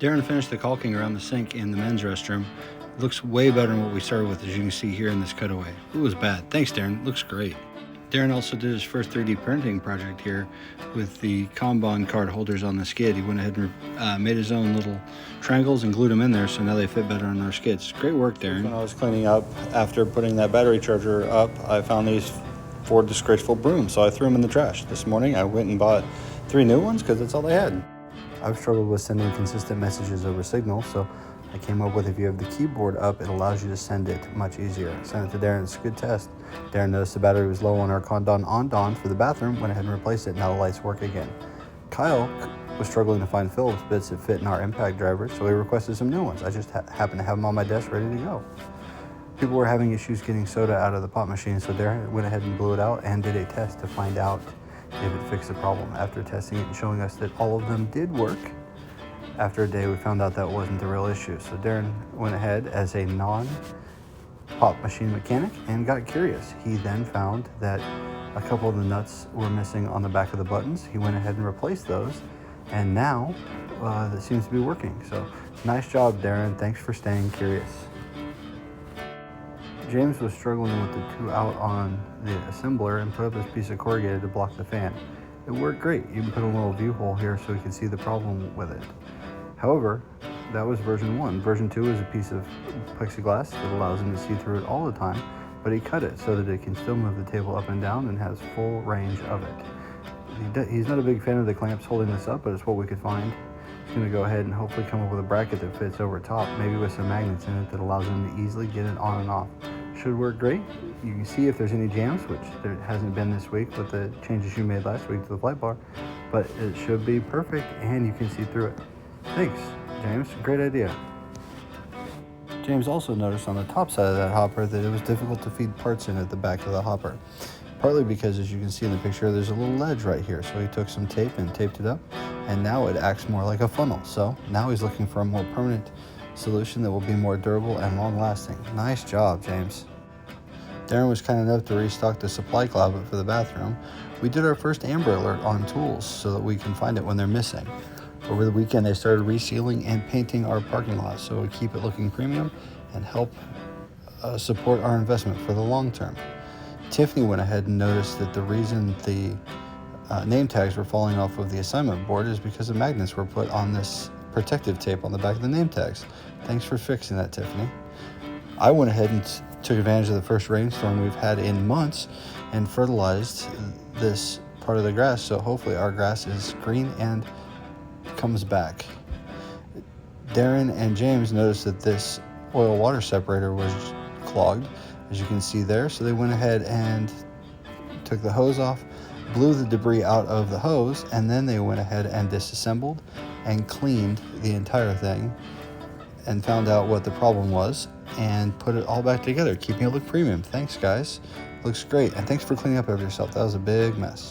Darren finished the caulking around the sink in the men's restroom. It looks way better than what we started with, as you can see here in this cutaway. It was bad. Thanks, Darren. It looks great. Darren also did his first 3D printing project here with the Kanban card holders on the skid. He went ahead and made his own little triangles and glued them in there, so now they fit better on our skids. Great work, Darren. When I was cleaning up after putting that battery charger up, I found these 4 disgraceful brooms, so I threw them in the trash. This morning I went and bought 3 new ones because that's all they had. I've struggled with sending consistent messages over Signal, so I came up with, if you have the keyboard up, it allows you to send it much easier. I sent it to Darren. It's a good test. Darren noticed the battery was low on our Kanban on-don for the bathroom, went ahead and replaced it. Now the lights work again. Kyle was struggling to find Phillips bits that fit in our impact drivers, so he requested some new ones. I just happened to have them on my desk ready to go. People were having issues getting soda out of the pop machine, so Darren went ahead and blew it out and did a test to find out if it fixed the problem. After testing it and showing us that all of them did work, after a day we found out that wasn't the real issue. So Darren went ahead as a non-pop machine mechanic and got curious. He then found that a couple of the nuts were missing on the back of the buttons. He went ahead and replaced those, and now that seems to be working. So nice job, Darren. Thanks for staying curious. James was struggling with the 2 out on the assembler and put up this piece of corrugated to block the fan. It worked great. You can put a little view hole here so you can see the problem with it. However, that was version 1. Version 2 is a piece of plexiglass that allows him to see through it all the time, but he cut it so that it can still move the table up and down and has full range of it. He's not a big fan of the clamps holding this up, but it's what we could find. He's going to go ahead and hopefully come up with a bracket that fits over top, maybe with some magnets in it that allows him to easily get it on and off. Should work great. You can see if there's any jams, which there hasn't been this week with the changes you made last week to the flight bar, but it should be perfect and you can see through it. Thanks, James. Great idea. James also noticed on the top side of that hopper that it was difficult to feed parts in at the back of the hopper. Partly because, as you can see in the picture, there's a little ledge right here. So he took some tape and taped it up, and now it acts more like a funnel. So now he's looking for a more permanent solution that will be more durable and long-lasting. Nice job, James. Darren was kind enough to restock the supply closet for the bathroom. We did our first Amber Alert on tools so that we can find it when they're missing. Over the weekend, they started resealing and painting our parking lot so we keep it looking premium and help support our investment for the long term. Tiffany went ahead and noticed that the reason the name tags were falling off of the assignment board is because the magnets were put on this protective tape on the back of the name tags. Thanks for fixing that, Tiffany. I went ahead and took advantage of the first rainstorm we've had in months and fertilized this part of the grass, so hopefully our grass is green and comes back. Darren and James noticed that this oil water separator was clogged, as you can see there, so they went ahead and took the hose off, blew the debris out of the hose, and then they went ahead and disassembled and cleaned the entire thing and found out what the problem was and put it all back together, keeping it look premium. Thanks, guys. Looks great. And thanks for cleaning up after yourself. That was a big mess.